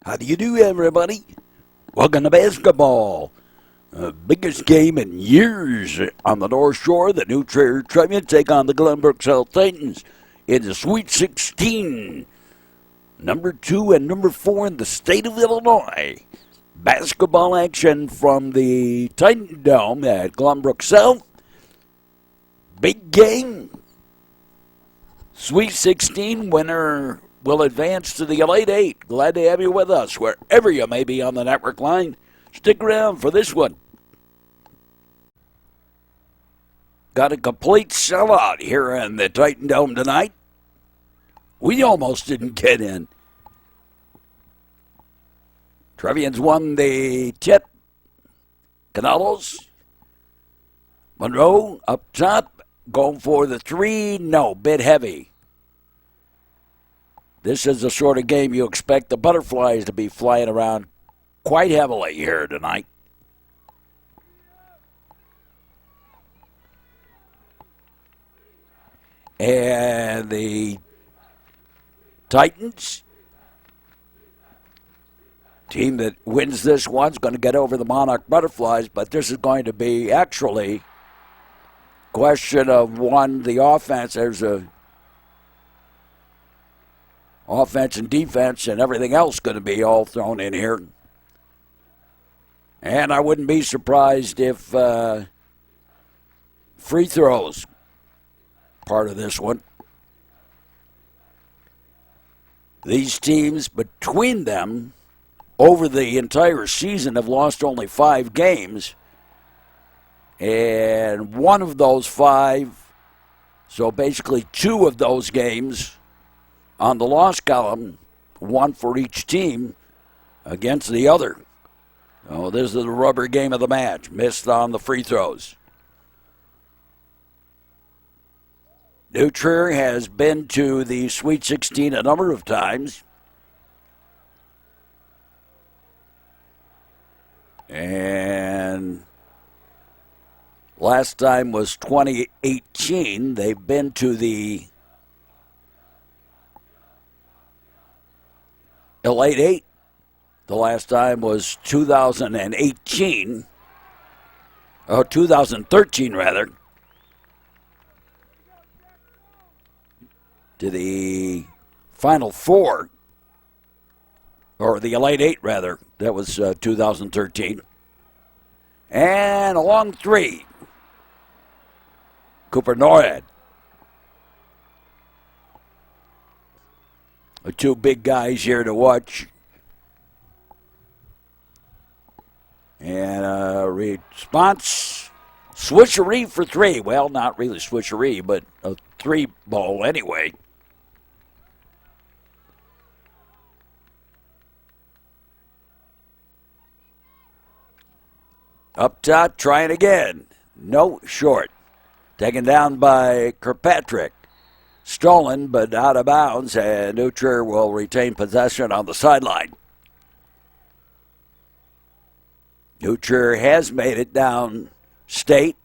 How do you do, everybody? Welcome to basketball. Biggest game in years on the North Shore. The New Trier Tribune take on the Glenbrook South Titans in the Sweet 16. Number 2 and number 4 in the state of Illinois. Basketball action from the Titan Dome at Glenbrook South. Big game. Sweet 16 winner will advance to the Elite Eight. Glad to have you with us wherever you may be on the network line. Stick around for this one. Got a complete sellout here in the Titan Dome tonight. We almost didn't get in. Trevians won the tip. Canalos. Monroe up top. Going for the three. No, bit heavy. This is the sort of game you expect the Butterflies to be flying around quite heavily here tonight. And the Titans, team that wins this one's going to get over the Monarch Butterflies, but this is going to be actually question of one, the offense. There's a offense and defense and everything else going to be all thrown in here. And I wouldn't be surprised if free throws part of this one. These teams between them over the entire season have lost only 5 games. And one of those 5, so basically 2 of those games on the loss column, 1 for each team against the other. Oh, this is the rubber game of the match. Missed on the free throws. New Trier has been to the Sweet 16 a number of times. And last time was 2018. They've been to the Elite Eight. The last time was 2018. Oh, 2013 rather. To the Final Four. Or the Elite Eight rather. That was 2013. And a long three. Cooper Norad. The 2 big guys here to watch. And a response, switcheroo for 3. Well, not really switcheroo, but a 3 ball anyway. Up top, trying again. No, short. Taken down by Kirkpatrick. Stolen, but out of bounds, and New Trier will retain possession on the sideline. New Trier has made it down state.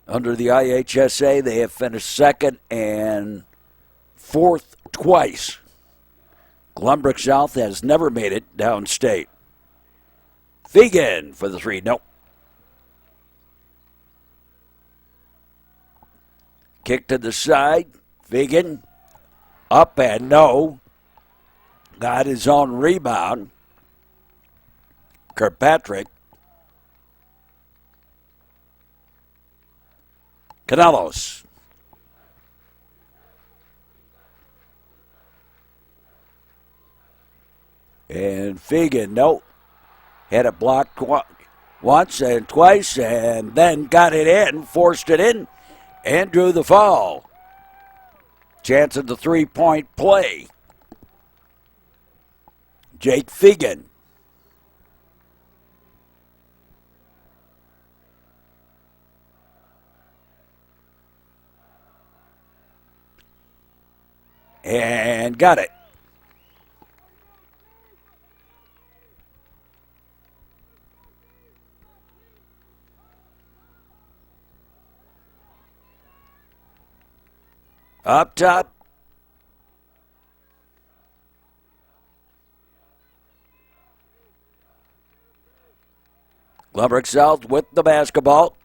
Under the IHSA, they have finished 2nd and 4th twice. Glenbrook South has never made it down state. Fegan for the 3. Nope. Kick to the side. Fegan up and no. Got his own rebound. Kirkpatrick. Canelos. And Fegan, no. Had it blocked once and twice and then got it in, forced it in, and drew the foul. Chance of the 3-point play. Jake Fegan. And got it. Up top. Glenbrook South with the basketball.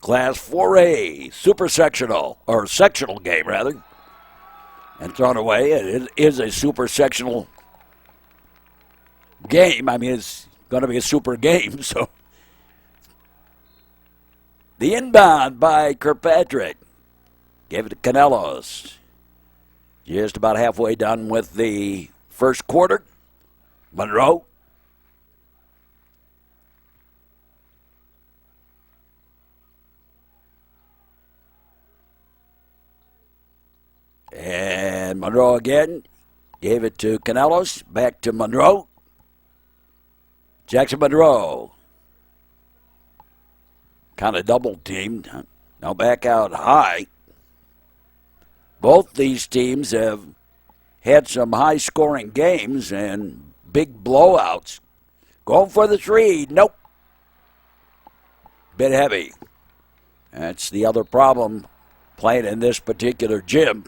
Class 4A, super sectional, or sectional game, rather. And thrown away. It is a super sectional game. I mean, it's going to be a super game, so. The inbound by Kirkpatrick. Gave it to Canelos. Just about halfway done with the first quarter. Monroe. And Monroe again. Gave it to Canelos. Back to Monroe. Jackson Monroe. Kind of double teamed. Now back out high. Both these teams have had some high scoring games and big blowouts. Going for the three. Nope. Bit heavy. That's the other problem playing in this particular gym,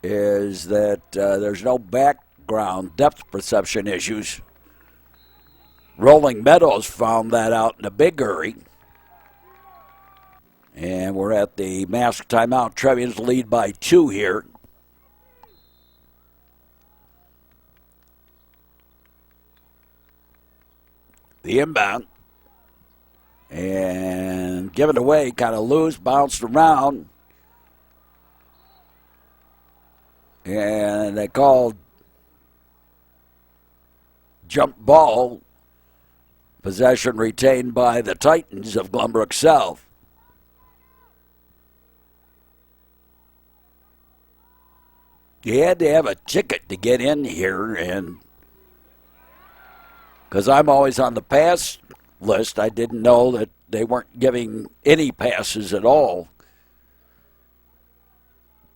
is that there's no background depth perception issues. Rolling Meadows found that out in a big hurry. And we're at the mask timeout. Trevians lead by 2 here. The inbound. And given away, kind of loose, bounced around. And they called jump ball. Possession retained by the Titans of Glenbrook South. You had to have a ticket to get in here, and because I'm always on the pass list, I didn't know that they weren't giving any passes at all.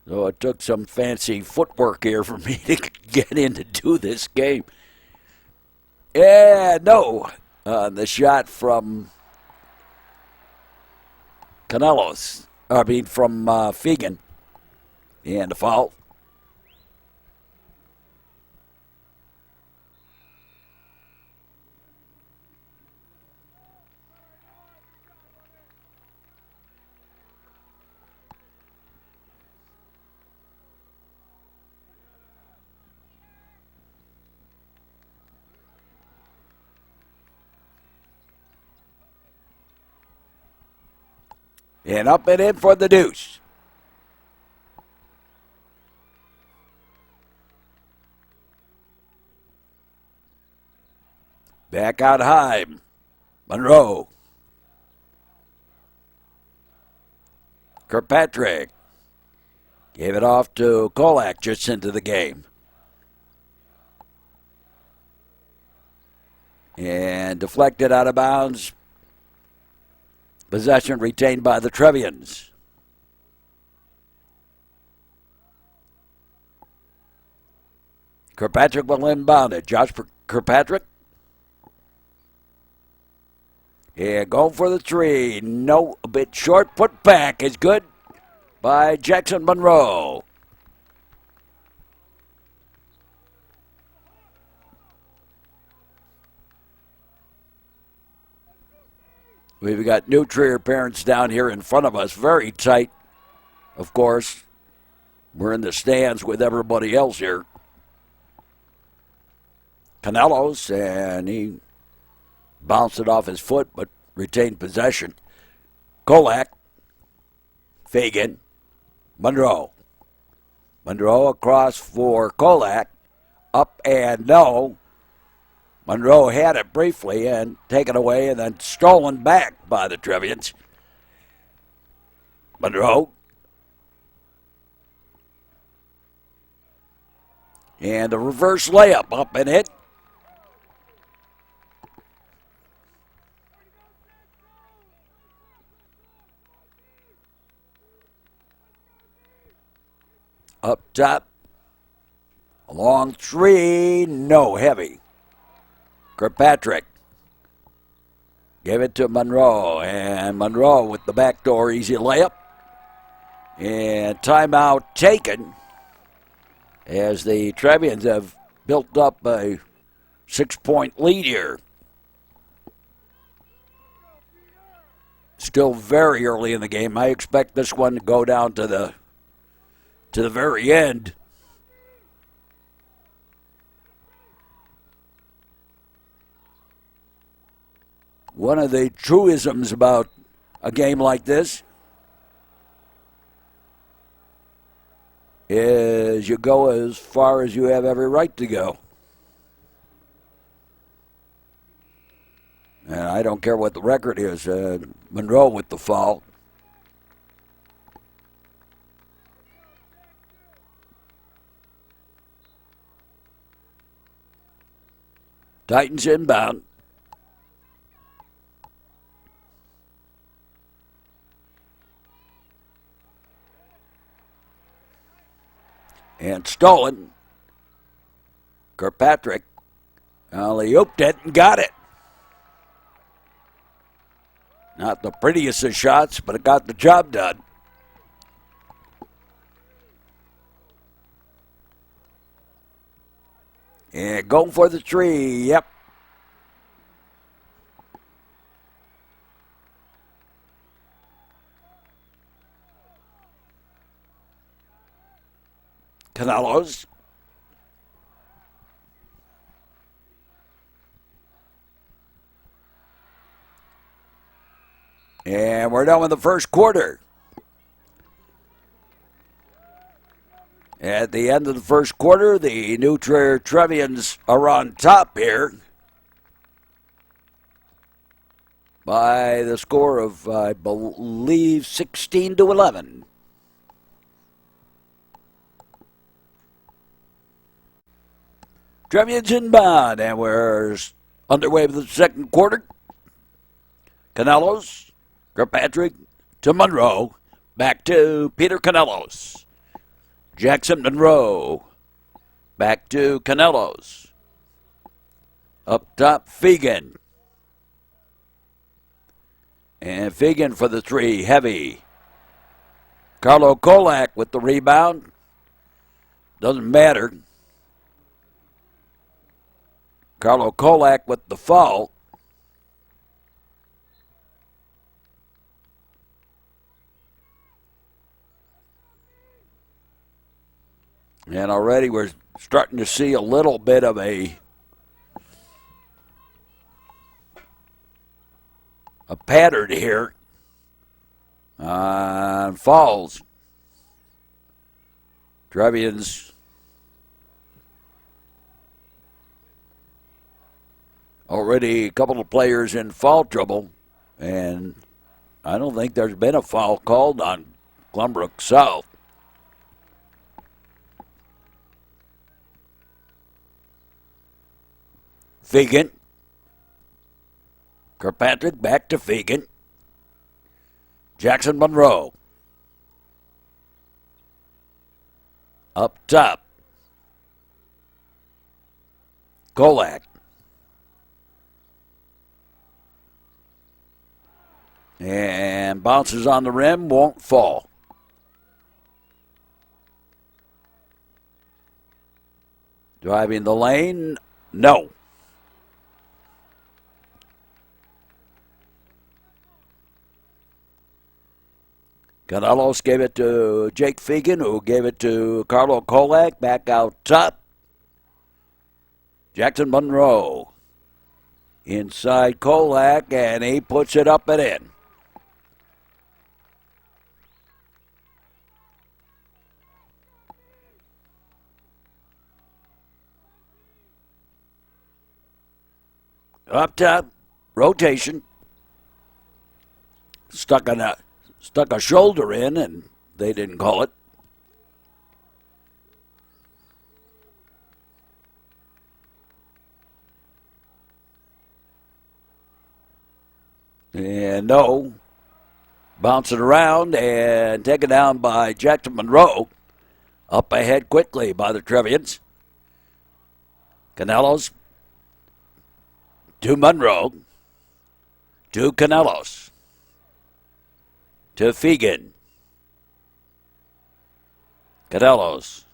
So it took some fancy footwork here for me to get in to do this game. Yeah, no. The shot from Canelos, from Fegan, and the foul. And up and in for the deuce. Back out high. Monroe. Kirkpatrick. Gave it off to Kolak just into the game. And deflected out of bounds. Possession retained by the Trevians. Kirkpatrick will inbound it. Josh Kirkpatrick. Yeah, going for the three. No, a bit short. Put back is good by Jackson Monroe. We've got New Trier parents down here in front of us, very tight, of course. We're in the stands with everybody else here. Canelos, and he bounced it off his foot, but retained possession. Kolak, Fagan, Monroe. Monroe across for Kolak, up and no. Monroe had it briefly and taken away and then stolen back by the Trevians. Monroe. And the reverse layup up and hit. Up top. A long three. No, heavy. Kirkpatrick gave it to Monroe, and Monroe with the backdoor easy layup. And timeout taken as the Trevians have built up a 6-point lead here. Still very early in the game. I expect this one to go down to the very end. One of the truisms about a game like this is you go as far as you have every right to go. And I don't care what the record is. Monroe with the foul. Titans inbound. And stolen. Kirkpatrick. Well, he ooped it and got it. Not the prettiest of shots, but it got the job done. And going for the three. Yep. Canelos. And we're done with the first quarter. At the end of the first quarter, the New Trier Trevians are on top here by the score of, I believe, 16-11. Trevians inbound, and we're underway with the second quarter. Canelos, Kirkpatrick to Monroe, back to Peter Canelos. Jackson Monroe, back to Canelos. Up top, Fegan. And Fegan for the three, heavy. Carlo Kolak with the rebound. Doesn't matter. Carlo Kolak with the foul. And already we're starting to see a little bit of a pattern here on fouls. Trevians already a couple of players in foul trouble, and I don't think there's been a foul called on Glenbrook South. Fegan. Kirkpatrick back to Fegan. Jackson Monroe. Up top. Kolak. And bounces on the rim, won't fall. Driving the lane, no. Canelos gave it to Jake Fegan, who gave it to Carlo Kolak, back out top. Jackson Monroe. Inside Kolak, and he puts it up and in. Up top, rotation. Stuck a shoulder in, and they didn't call it. And no. Bounce it around and taken down by Jackson Monroe. Up ahead quickly by the Trevians. Canelos to Monroe. To Canelos. To Fegan. Canelos.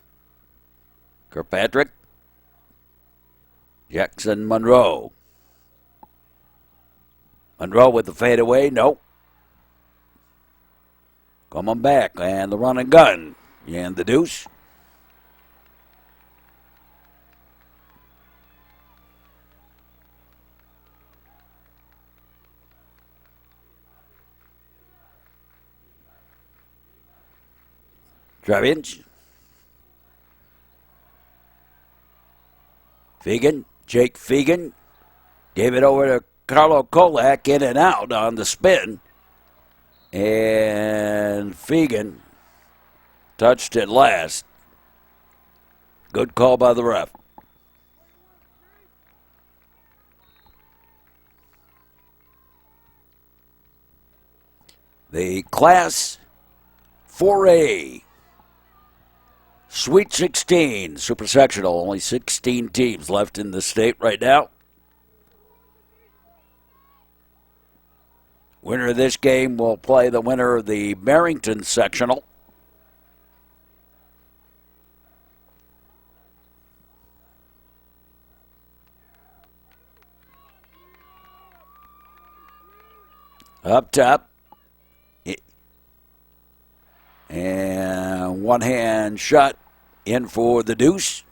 Kirkpatrick. Jackson Monroe. Monroe with the fadeaway. Nope. Coming back. And the run and gun. And the deuce. Drive-ins. Fegan. Jake Fegan. Gave it over to Carlo Kolak, in and out on the spin. And Fegan touched it last. Good call by the ref. The Class 4A Sweet 16 Super Sectional. Only 16 teams left in the state right now. Winner of this game will play the winner of the Barrington Sectional. Up top. And one hand shot in for the deuce.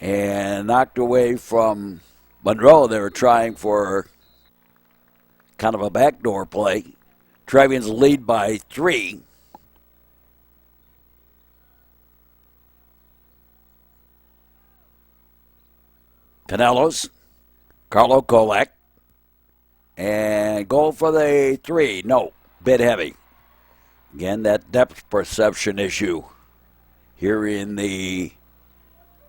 And knocked away from Monroe. They were trying for kind of a backdoor play. Trevian's lead by 3. Canelos, Carlo Kolak, and goal for the 3. No, bit heavy. Again, that depth perception issue here in the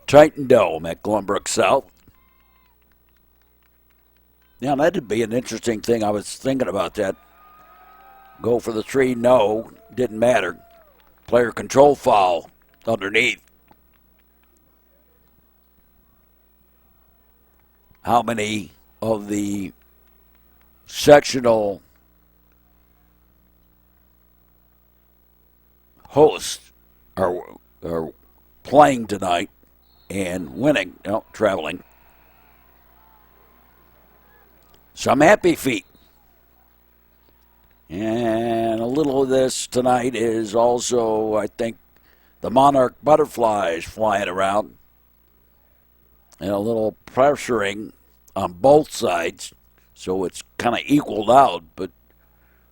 Titan Dome at Glenbrook South. Now, that'd be an interesting thing. I was thinking about that. Go for the 3, no, didn't matter. Player control foul underneath. How many of the sectional hosts are playing tonight and winning, traveling? Some happy feet. And a little of this tonight is also, I think, the monarch butterflies flying around. And a little pressuring on both sides, so it's kind of equaled out, but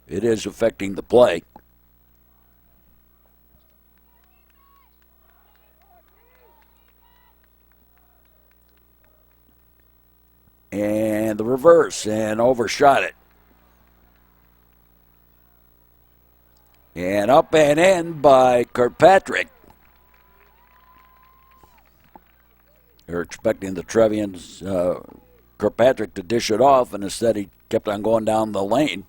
it is affecting the play. And the reverse, and overshot it. And up and in by Kirkpatrick. They're expecting the Trevians, Kirkpatrick, to dish it off, and instead he kept on going down the lane.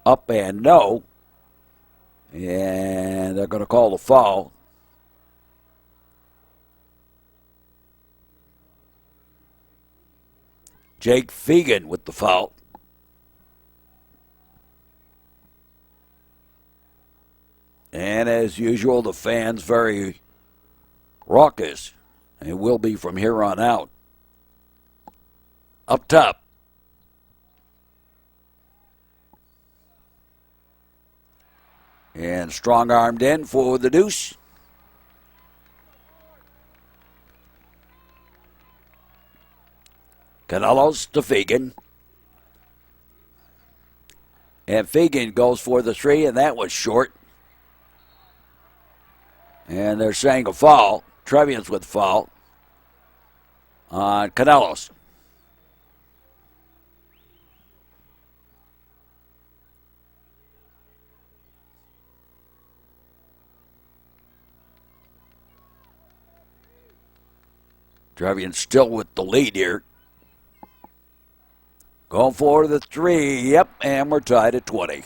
Up and no. And they're going to call the foul. Jake Fegan with the foul. And as usual, the fans very raucous. It will be from here on out. Up top. And strong-armed in for the deuce. Canelos to Fegan. And Fegan goes for the 3, and that was short. And they're saying a foul. Trevians with foul on Canelos. Trevians still with the lead here. Going for the 3. Yep, and we're tied at 20.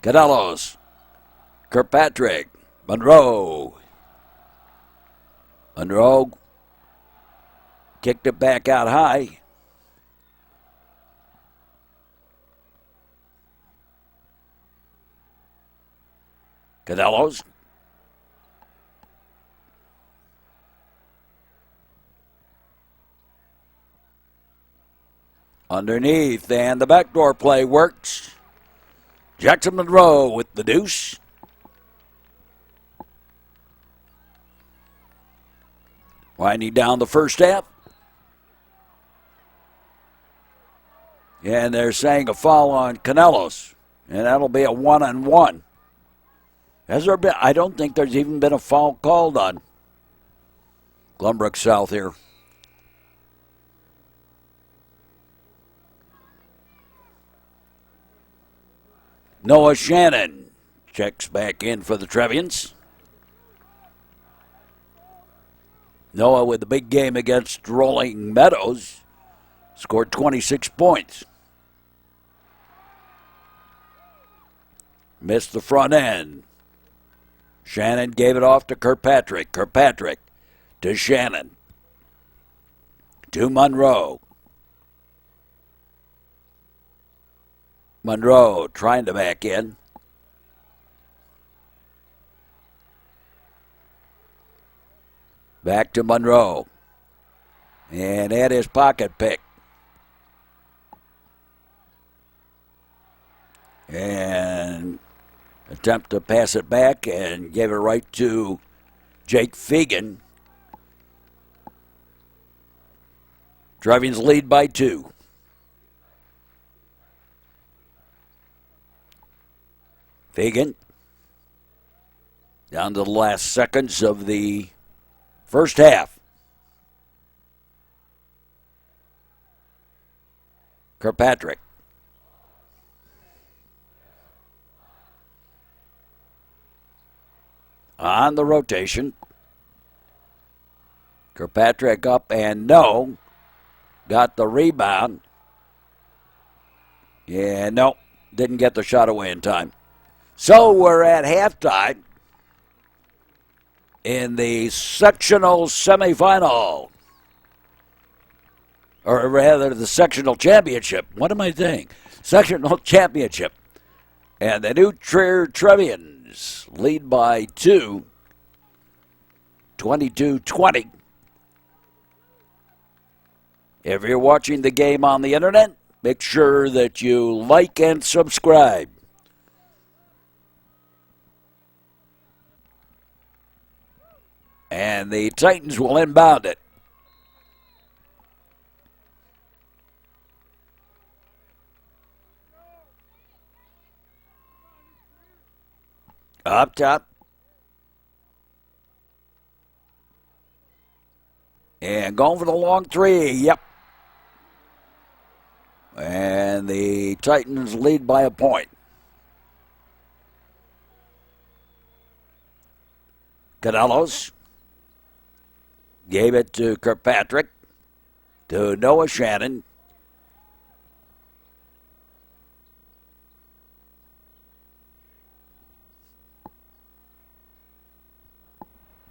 Canelos. Kirkpatrick. Monroe. Monroe kicked it back out high. Canelos. Underneath, and the backdoor play works. Jackson Monroe with the deuce. Winding down the first half. And they're saying a foul on Canelos. And that'll be a 1-on-1. Has there been? I don't think there's even been a foul called on Glenbrook South here. Noah Shannon checks back in for the Trevians. Noah with the big game against Rolling Meadows scored 26 points. Missed the front end. Shannon gave it off to Kirkpatrick. Kirkpatrick to Shannon. To Monroe. Monroe trying to back in. Back to Monroe. And at his pocket pick. And attempt to pass it back and gave it right to Jake Fegan. Trevians lead by 2. Fegan down to the last seconds of the first half. Kirkpatrick. On the rotation. Kirkpatrick up and no. Got the rebound. Yeah, no. Didn't get the shot away in time. So we're at halftime in the sectional semifinal. Or rather, the sectional championship. What am I saying? Sectional championship. And the New Trier Trevians lead by 2, 22-20. If you're watching the game on the internet, make sure that you like and subscribe. And the Titans will inbound it. Up top. And going for the long 3. Yep. And the Titans lead by a point. Canelos gave it to Kirkpatrick, to Noah Shannon.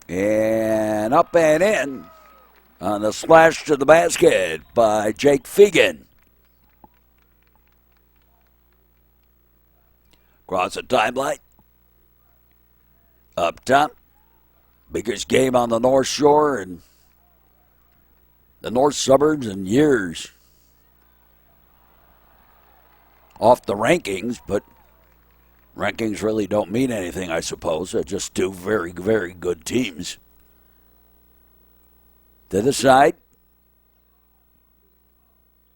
And up and in on the slash to the basket by Jake Fegan. Across the timeline. Up top. Biggest game on the North Shore and the North Suburbs in years. Off the rankings, but rankings really don't mean anything, I suppose. They're just 2 very, very good teams. To the side.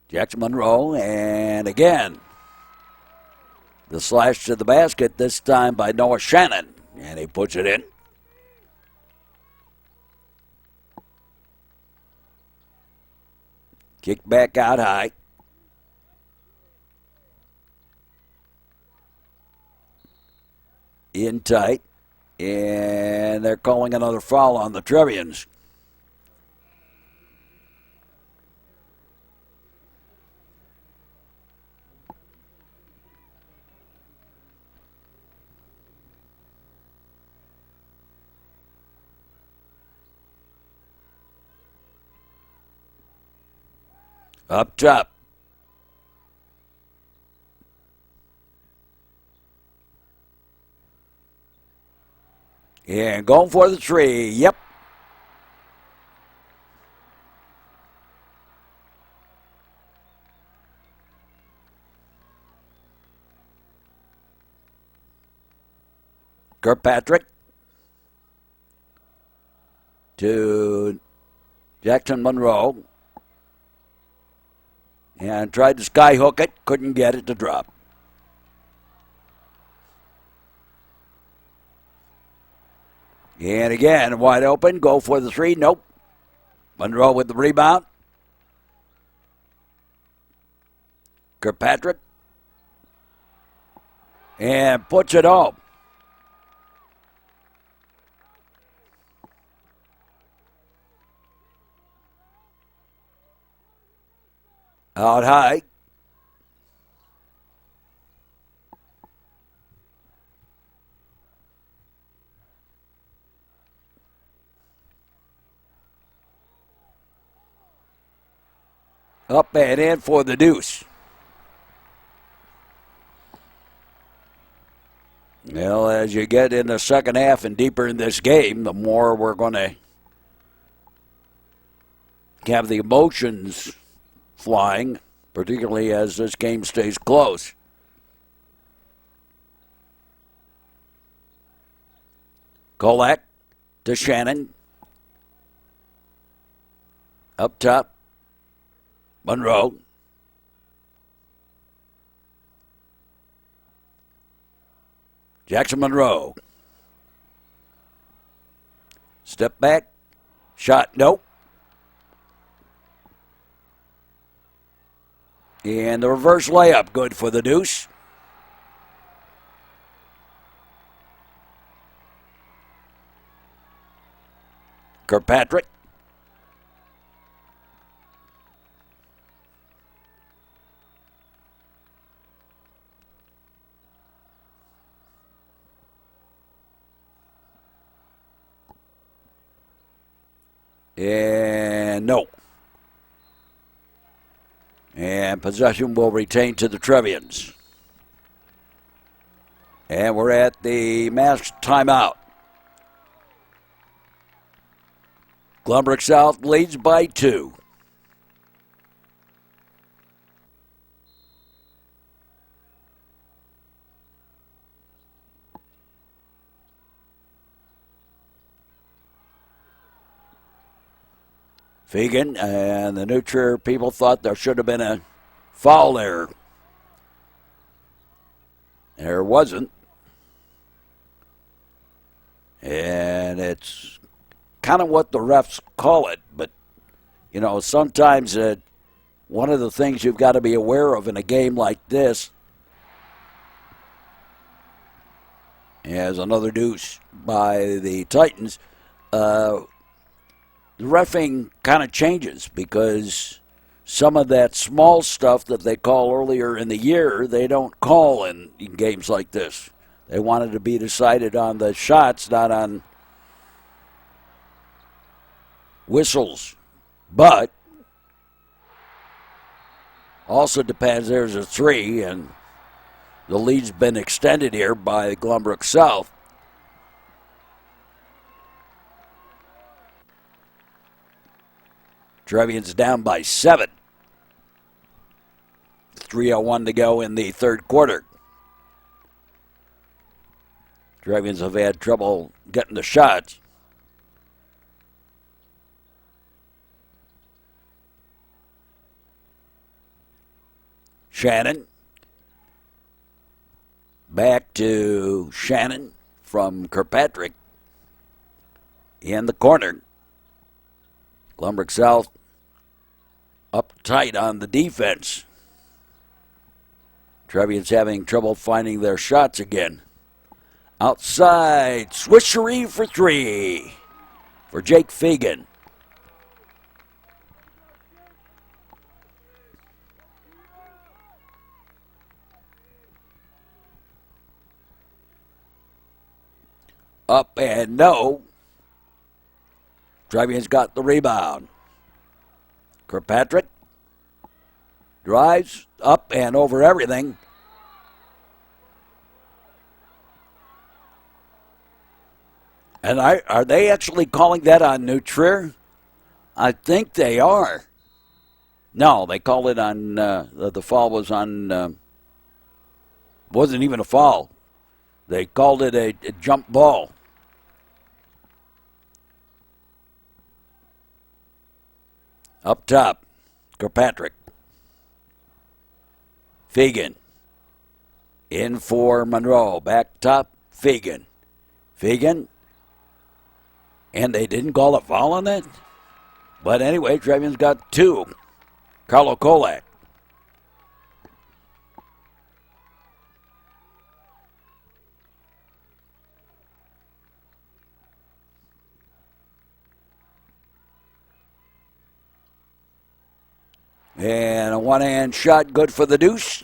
Jackson Monroe, and again, the slash to the basket, this time by Noah Shannon. And he puts it in. Kick back out high. In tight. And they're calling another foul on the Trevians. Up top. And going for the three. Yep. Kirkpatrick to Jackson Monroe. And tried to skyhook it. Couldn't get it to drop. And again, wide open. Go for the three. Nope. Monroe with the rebound. Kirkpatrick. And puts it home. Out high. Up and in for the deuce. Well, as you get in the second half and deeper in this game, the more we're going to have the emotions flying, particularly as this game stays close. Kolak to Shannon. Up top. Monroe. Jackson Monroe. Step back. Shot, nope. And the reverse layup, good for the deuce. Kirkpatrick. And no. And possession will retain to the Trevians. And we're at the masked timeout. Glenbrook South leads by 2. Fegan and the New Trier people thought there should have been a foul there. There wasn't. And it's kind of what the refs call it. But, you know, sometimes one of the things you've got to be aware of in a game like this is another deuce by the Titans. The reffing kind of changes because some of that small stuff that they call earlier in the year, they don't call in games like this. They wanted to be decided on the shots, not on whistles. But also depends, there's a 3, and the lead's been extended here by Glenbrook South. Trevian's down by 7. 3:01 to go in the third quarter. Trevians have had trouble getting the shots. Shannon. Back to Shannon from Kirkpatrick. In the corner. Glenbrook South up tight on the defense. Trevian's having trouble finding their shots again. Outside, swishery for 3 for Jake Fegan. Up and no. Trevian's got the rebound. Kirkpatrick Drives up and over everything. And are they actually calling that on New Trier? I think they are. No, they called it on, the foul was on, wasn't even a foul. They called it a jump ball. Up top, Kirkpatrick. Fagan. In for Monroe. Back top, Fagan. Fagan. And they didn't call a foul on it? But anyway, Trevian's got two. Carlo Kolak. And a one-hand shot, good for the deuce.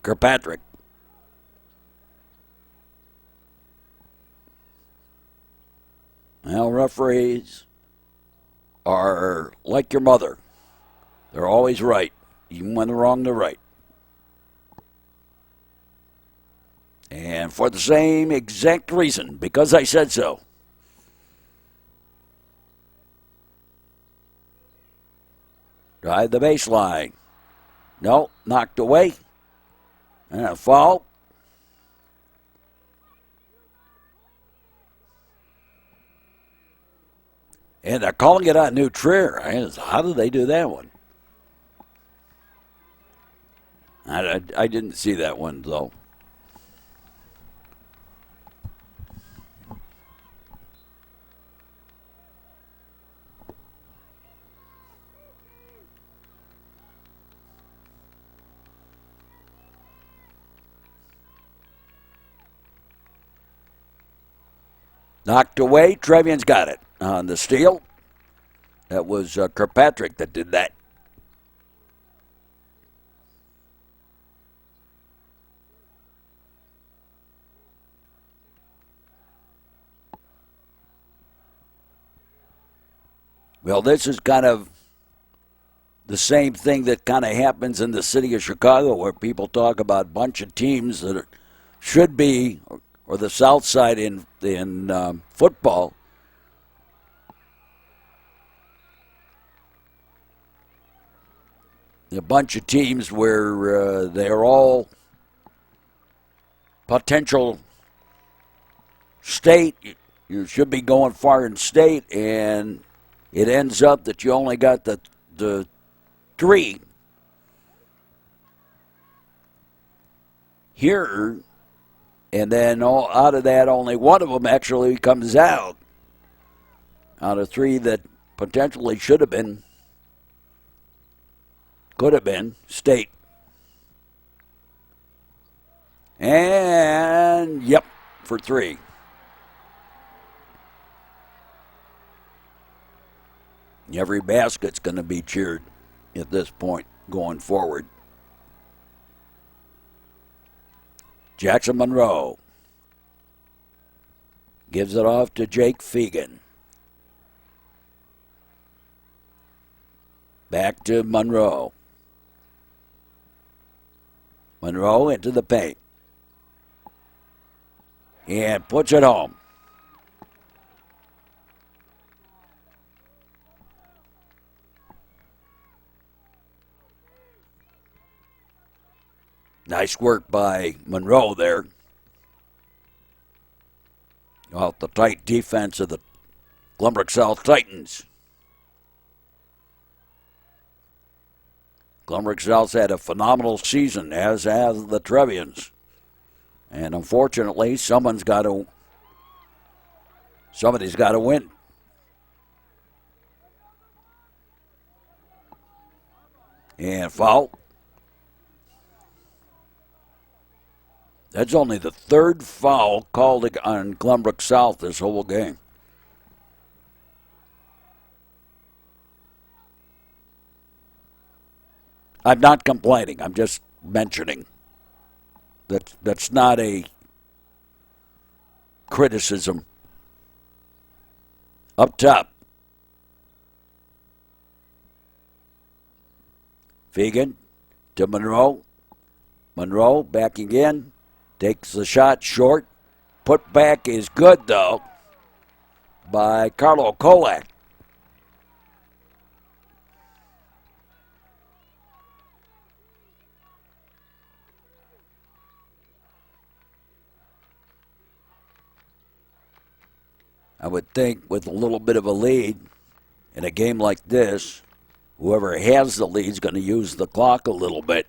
Kirkpatrick. Well, referees are like your mother. They're always right, even when they're wrong, they're right. And for the same exact reason, because I said so. Drive the baseline. No, knocked away. And a foul. And they're calling it on New Trier. How did they do that one? I didn't see that one, though. Knocked away. Trevian's got it on the steal. That was Kirkpatrick that did that. Well, this is kind of the same thing that kind of happens in the city of Chicago, where people talk about a bunch of teams that should be, or the South Side in football. A bunch of teams where they're all potential state. You should be going far in state, and it ends up that you only got the three here, and then out of that, only one of them actually comes out of three that potentially should have been, could have been state. And, yep, for three. Every basket's going to be cheered at this point going forward. Jackson Monroe gives it off to Jake Fagan. Back to Monroe. Monroe into the paint. And puts it home. Nice work by Monroe there. Off the tight defense of the Glenbrook South Titans. Glenbrook South's had a phenomenal season, as have the Trevians. And unfortunately, somebody's got to win. And foul. That's only the third foul called on Glenbrook South this whole game. I'm not complaining. I'm just mentioning. That's not a criticism. Up top. Fegan to Monroe. Monroe backing in. Takes the shot short. Put back is good, though, by Carlo Kolak. I would think with a little bit of a lead in a game like this, whoever has the lead is going to use the clock a little bit.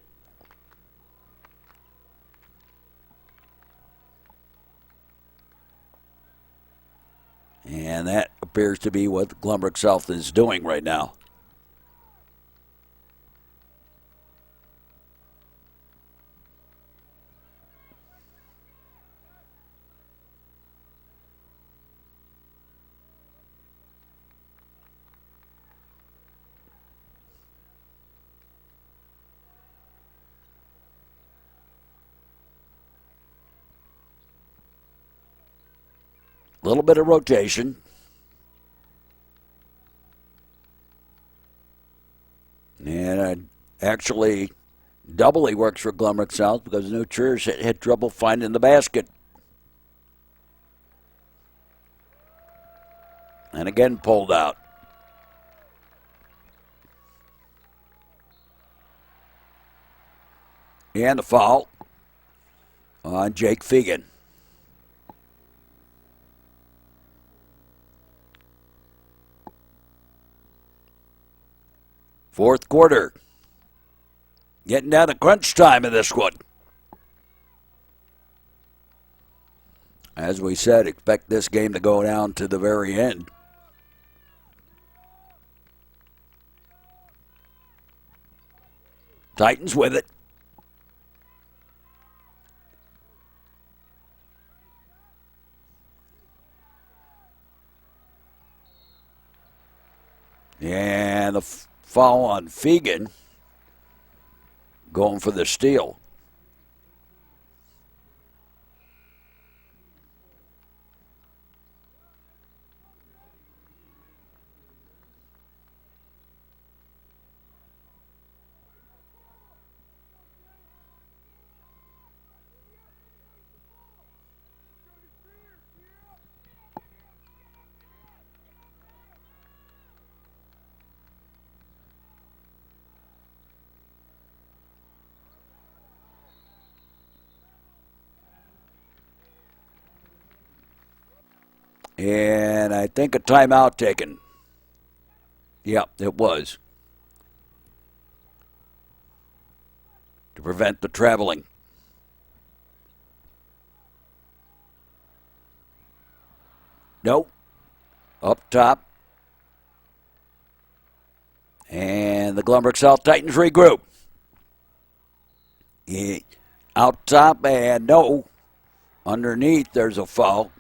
And that appears to be what Glenbrook South is doing right now. A little bit of rotation. And actually doubly works for Glenbrook South because New Trier had trouble finding the basket. And again pulled out. And the foul on Jake Fegan. Fourth quarter. Getting down to crunch time of this one. As we said, expect this game to go down to the very end. Titans with it. And the foul on Fegan, going for the steal. And I think a timeout taken. Yep, it was. To prevent the traveling. Nope. Up top. And the Glenbrook South Titans regroup. Out top and no. Underneath there's a foul.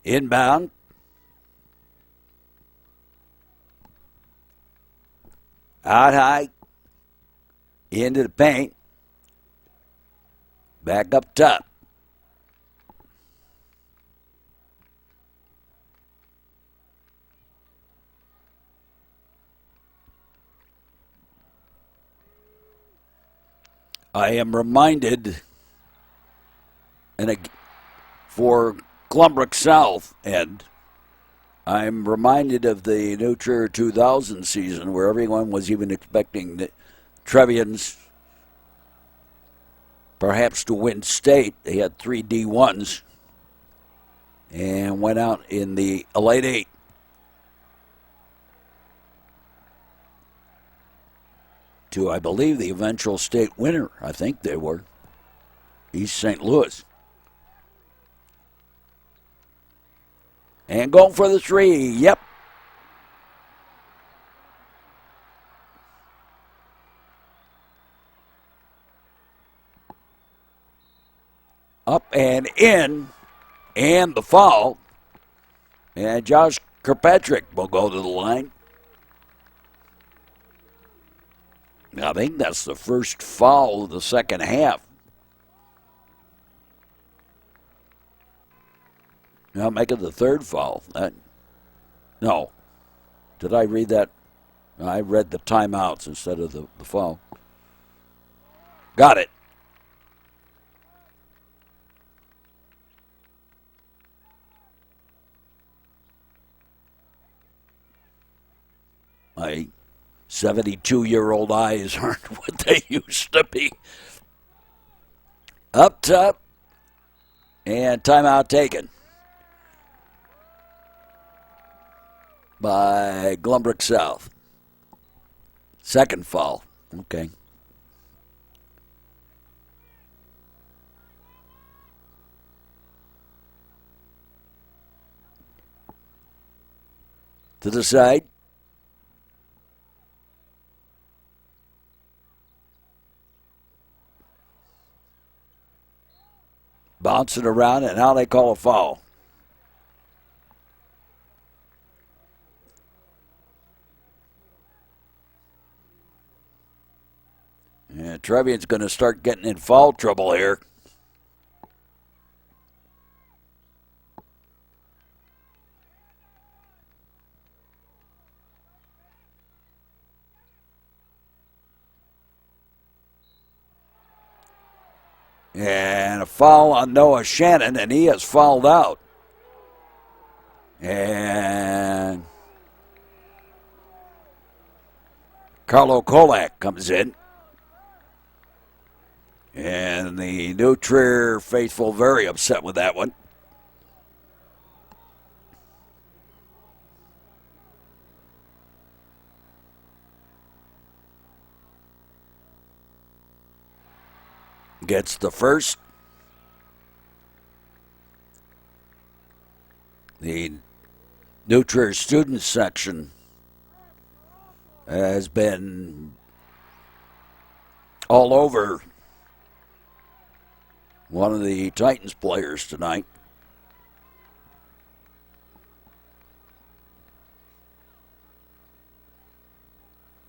Inbound. Out high. Into the paint. Back up top. I am reminded, and for Glenbrook South, and I'm reminded of the New Trier 2000 season where everyone was even expecting the Trevians perhaps to win state. They had 3 D1s and went out in the Elite Eight. To, I believe, the eventual state winner. I think they were East St. Louis. And going for the three. Yep. Up and in. And the foul. And Josh Kirkpatrick will go to the line. I think that's the first foul of the second half. Now make it the third foul. No. Did I read that? I read the timeouts instead of the foul. Got it. My 72-year-old eyes aren't what they used to be. Up top, and timeout taken by Glenbrook South. Second foul. Okay. To the side. Bouncing around, and now they call a foul. And Trevian's going to start getting in foul trouble here. And a foul on Noah Shannon, and he has fouled out. And Carlo Kolak comes in. And the New Trier faithful very upset with that one. Gets the first. The New Trier student section has been all over one of the Titans players tonight.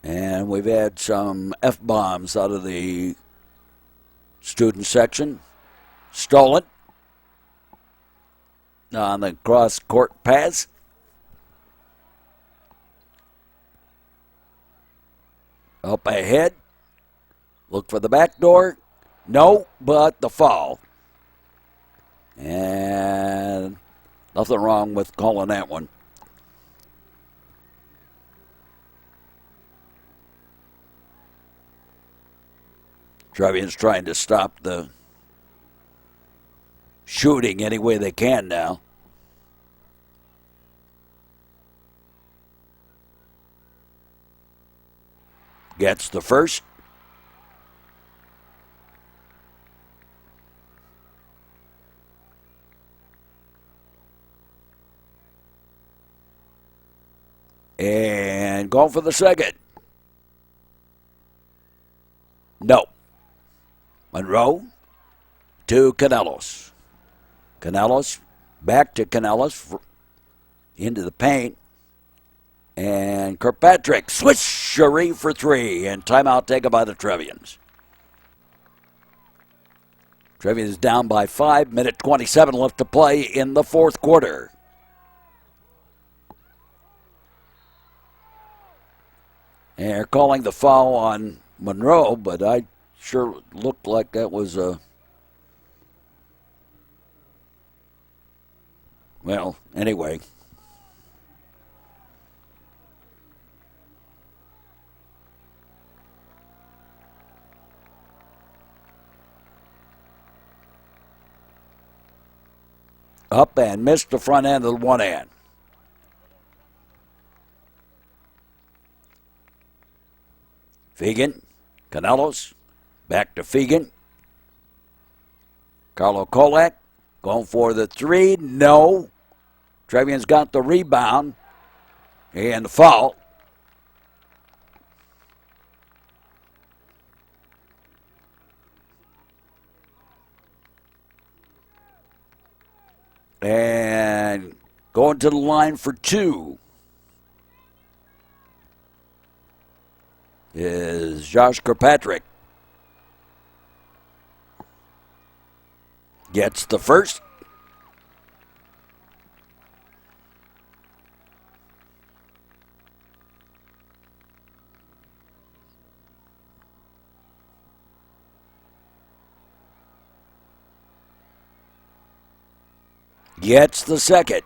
And we've had some F-bombs out of the student section. Stolen on the cross-court pass. Up ahead. Look for the back door. No, but the foul. And nothing wrong with calling that one. Trevian's trying to stop the shooting any way they can now. Gets the first. And going for the second. No. Monroe to Canellos. Canellos back to Canellos into the paint. And Kirkpatrick swishery for three. And timeout taken by the Trevians. Trevians down by 5. Minute 27 left to play in the fourth quarter. And they're calling the foul on Monroe, but I sure looked like that was a... Well, anyway. Up and missed the front end of the one hand. Fegan, Canellos, back to Fegan. Carlo Kolak going for the three. No. Trevian's got the rebound and the foul. And going to the line for two is Josh Kirkpatrick. Gets the first. Gets the second.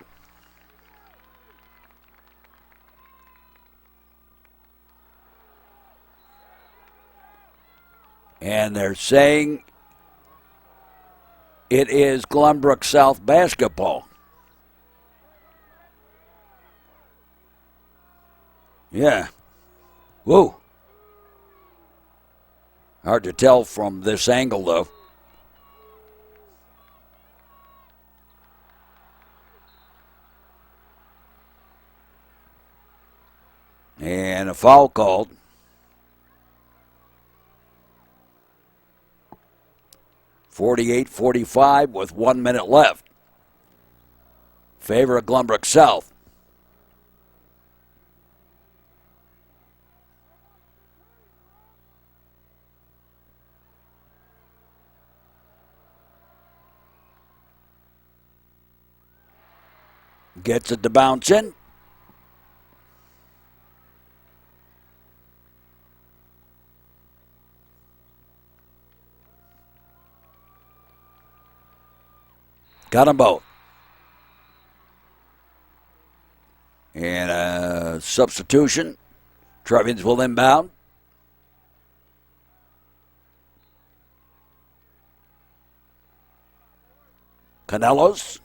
And they're saying it is Glenbrook South basketball. Yeah. Whoa. Hard to tell from this angle, though. And a foul called. .48-45 with 1 minute left. Favor of Glenbrook South. Gets it to bounce in. Got them both. And a substitution. Trevians will inbound. Canelos.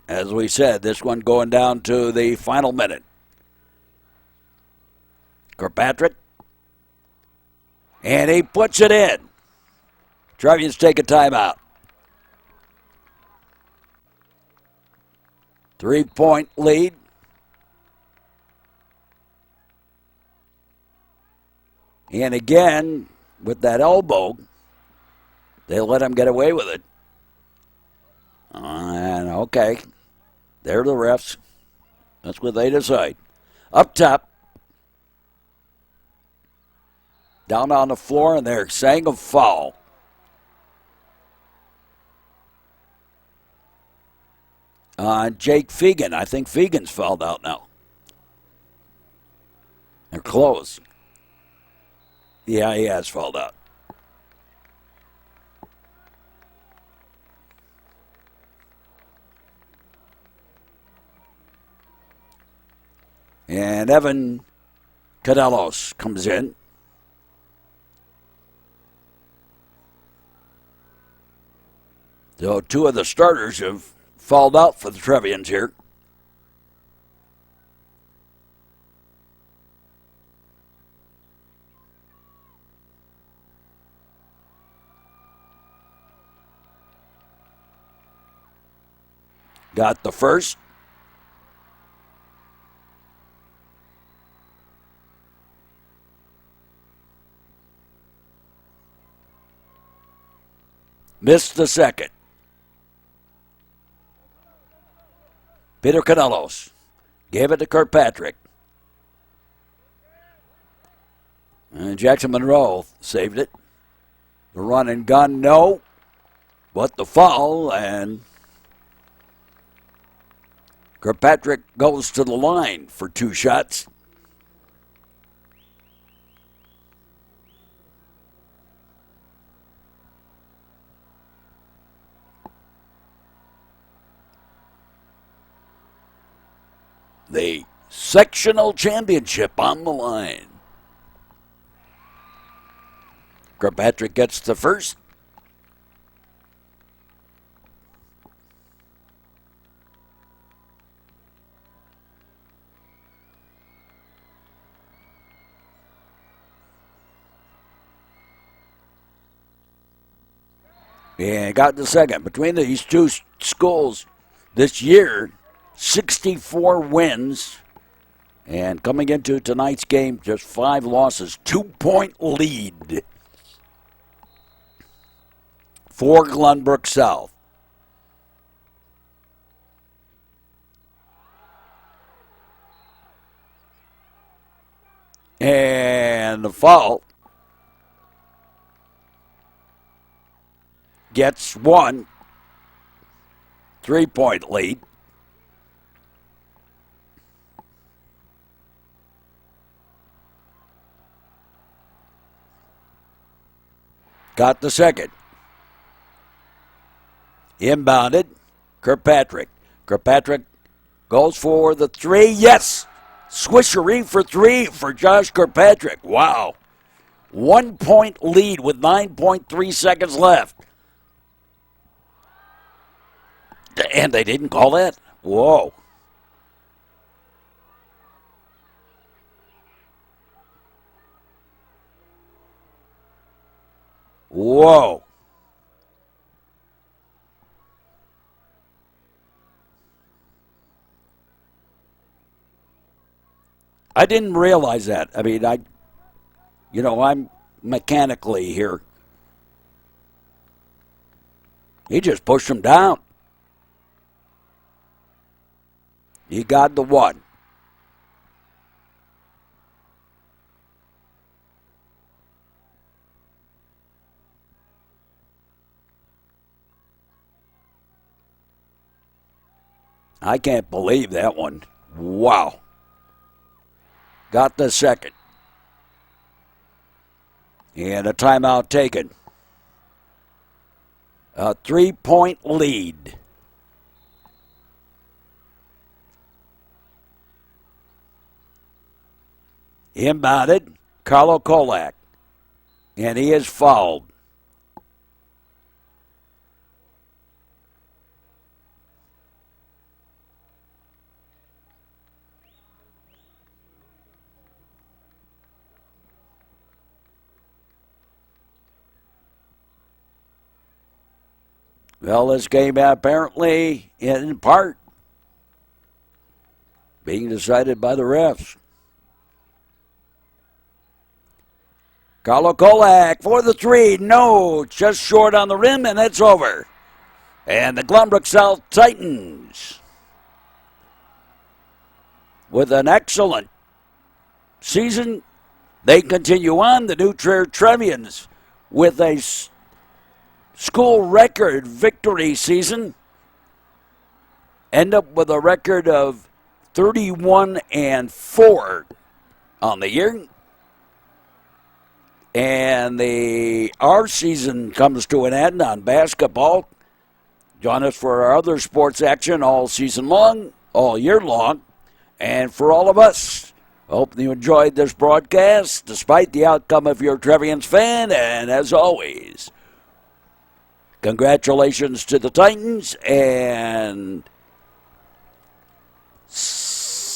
As we said, this one going down to the final minute. Kirkpatrick. And he puts it in. Trevians take a timeout. 3-point lead. And again, with that elbow, they let him get away with it. And okay, they're the refs. That's what they decide. Up top, down on the floor, and they're saying a foul. Jake Fegan. I think Fegan's fouled out now. They're close. Yeah, he has fouled out. And Evan Canelos comes in. So two of the starters have fouled out for the Trevians here. Got the first. Missed the second. Peter Canelos gave it to Kirkpatrick. And Jackson Monroe saved it. The run and gun, no. But the foul, and Kirkpatrick goes to the line for two shots. The sectional championship on the line. Kirkpatrick gets the first. And got the second. Between these two schools this year, 64 wins. And coming into tonight's game, just 5 losses. 2-point lead for Glenbrook South. And And the foul gets one 3-point lead. Got the second. Inbounded. Kirkpatrick. Kirkpatrick goes for the three. Yes! Swishery for three for Josh Kirkpatrick. Wow. 1 point lead with 9.3 seconds left. And they didn't call that? Whoa. Whoa. I didn't realize that. I mean, I'm mechanically here. He just pushed him down. He got the one. I can't believe that one. Wow. Got the second. And a timeout taken. A 3-point lead. Inbounded, Carlo Kolak. And he is fouled. Well, this game apparently, in part, being decided by the refs. Carlo Kolak for the three. No, just short on the rim, and it's over. And the Glenbrook South Titans, with an excellent season, they continue on. The New Trier Trevians with a school record victory season, end up with a record of 31-4 on the year. And our season comes to an end on basketball. Join us for our other sports action all season long, all year long. And for all of us, hope you enjoyed this broadcast, despite the outcome if you're a Trevians fan. And as always, congratulations to the Titans, and so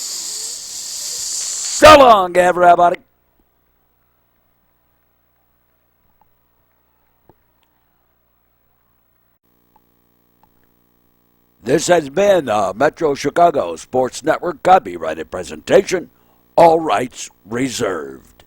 long, everybody. This has been a Metro Chicago Sports Network copyrighted presentation. All rights reserved.